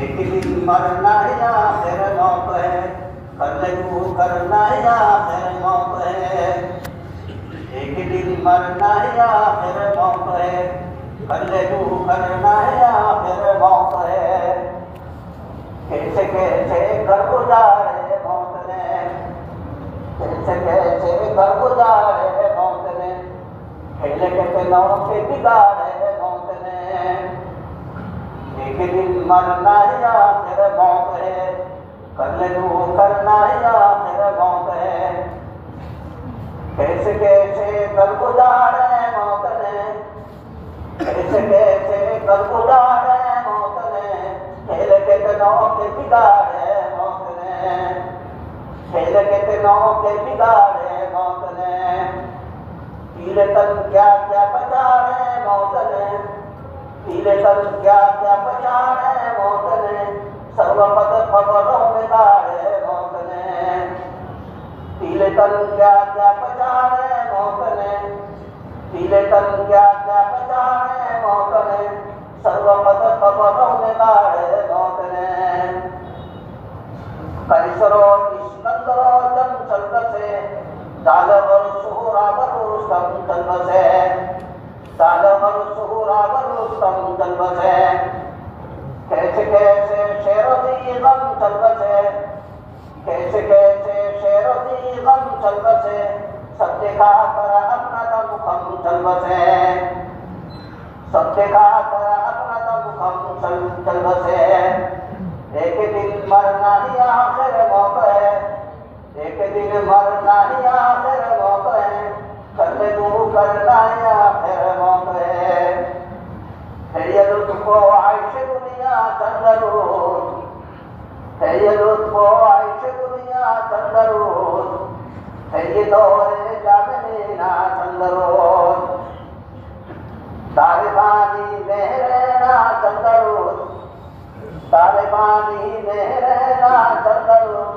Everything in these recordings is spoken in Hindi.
एक दिन मरना है या फिर मौत है, कर ले तू करना है या फिर मौत है। एक दिन मरना है या फिर मौत है, कर ले तू करना है या फिर मौत है। कैसे कैसे कर गुजारे मौत ने, कैसे कैसे कर गुजारे मौत ने, खेल के दिनों के बिगाड़े मौत ने। एक दिन मरना है या फिर मौत है, कर ले तू करना है या फिर मौत है। कैसे कैसे कर गुजारे मौत ने, कैसे कैसे कर गुजारे मौत ने, खेल के दिनों के बिगाड़े मौत ने, खेल के दिनों के बिगाड़े मौत ने। पीले तन क्या क्या बचाए मौत ने, पीले तन क्या क्या बचाए मौत ने, सर्वपद खबरों में गाड़े मौत ने। पीले तन क्या क्या बचाए मौत ने, पीले तन क्या क्या बचाए मौत ने, सर्वपद खबरों में गाड़े मौत ने। कैसरो इस्कंदरो चंचल बसे, दालवर सुहरावर रुस्तम चल बसे, दालवर सुहरावर रुस्तम चल बसे। कैसे कैसे शेरों की गम चल बसे, कैसे कैसे शेरों की गम चल बसे, सब देखा कर अपना दम खम चल बसे, सब देखा कर अपना दम खम चल बसे। एक दिन मरना ही आखिर मौत है, एक दिन मरना ही आखिर मौत है, कर ले तू करना ही आखिर मौत है। ये लुत्फ़ो आइश दुनिया चंद रोज़, है ये लुत्फ़ो आइश दुनिया चंद रोज़, है ये दौरे जागने ना चंद रोज़। तारे पानी में रहना चंद रोज़, तारे पानी में रहना चंद रोज़,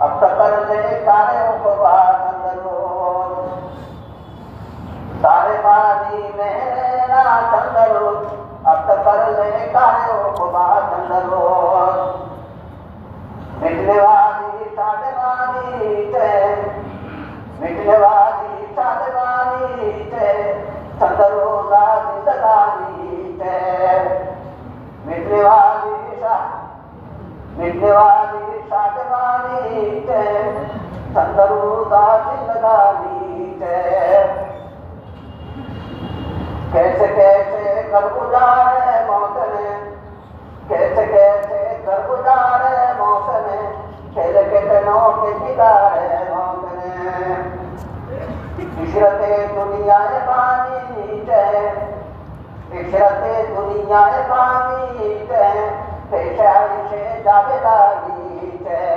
अब तक कर ले तारे को चंद रोज़। तारे पानी में रहना चंद रोज़, अब तक कर ले तारे को चंद रोज़। मिटने वाली सादवानी है, मिटने वाली सादवानी है, चंद रोज़ा जिंदगानी है। मिटने वाली सादवानी है, चंद रोज़ा जिंदगानी है। कैसे कैसे कर गुजारे मौत ने, कैसे कैसे कर गुजारे मौत ने, खेल के दिनों के बिगाड़े मौत ने। इशरते दुनिया पानी है, इशरते दुनिया पानी है, पेशाई से जावेदानी है।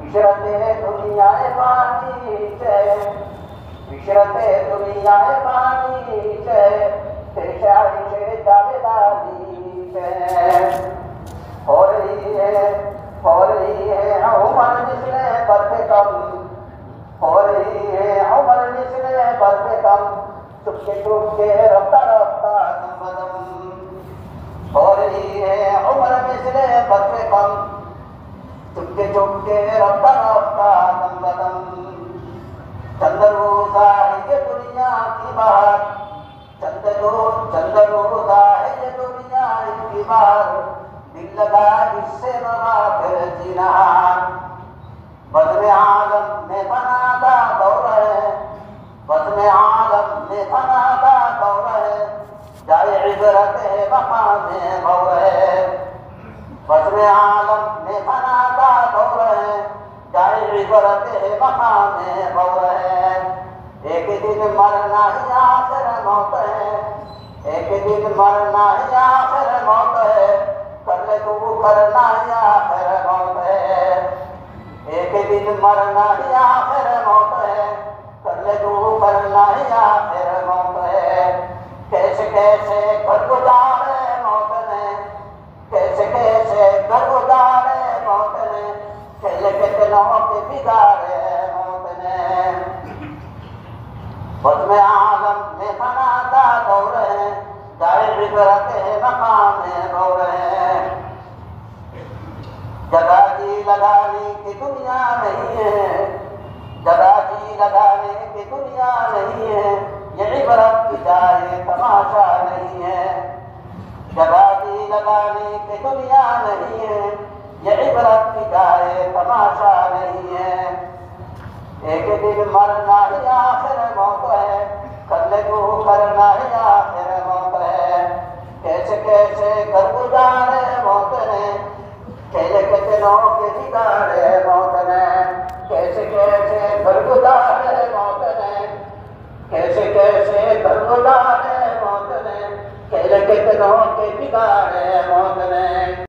इशरते दुनिया पानी है, इशरते दुनिया पानी है, पेशाई से जावेदानी है। हो रही है उमर जिसने बढ़ते कम, हो रही है उमर जिसने बढ़ते कम, चुपके रफ्ता रफ्ता दम बदम। हो रही है उमर जिसने बढ़ते कम, चुपके रफ्ता रफ्ता दम बदम। चंद रोज़ा है ये दुनिया की बात, चंद रोज़ा है ये दुनिया की बात, दिल लगा इससे मगा फिर जीना। बज़्म आलम में फनादा दौर है, बज़्म आलम में फनादा दौर है, जाए इबरत है मकाम गौर है। बज़्म आलम में फनादा दौर है, जाए इबरत है मकाम गौर है। एक दिन मरना ही आखिर मौत है, एक दिन मरना ही आखिर मौत है, कर ले तू करना ही आखिर मौत है। एक दिन मरना ही आखिर मौत है, कर ले तू करना ही आखिर मौत है। कैसे कैसे कर गुजारे मौत ने, कैसे कैसे कर गुजारे मौत ने, खेल के दिनों के बिगाड़े मौत ने। बज़्म आलम में फनादा दौर है, जाए इबरत है मकाम गौर है। लगाने की दुनिया नहीं है, जरा जी लगाने की दुनिया नहीं है, ये इबरत की जाए तमाशा नहीं है। जरा जी लगाने की दुनिया नहीं है, ये इबरत की जाए तमाशा नहीं है। एक दिन मरना ही आखिर मौत है, करने को करना ही आखिर मौत है। कैसे कैसे कर गुजारे मौत ने, खेले कितनों के बिगाड़े मौत ने। कैसे कैसे कर गुजारे मौत ने, कैसे कैसे कर गुजारे मौत ने, खेले कितनों के बिगाड़े मौत ने।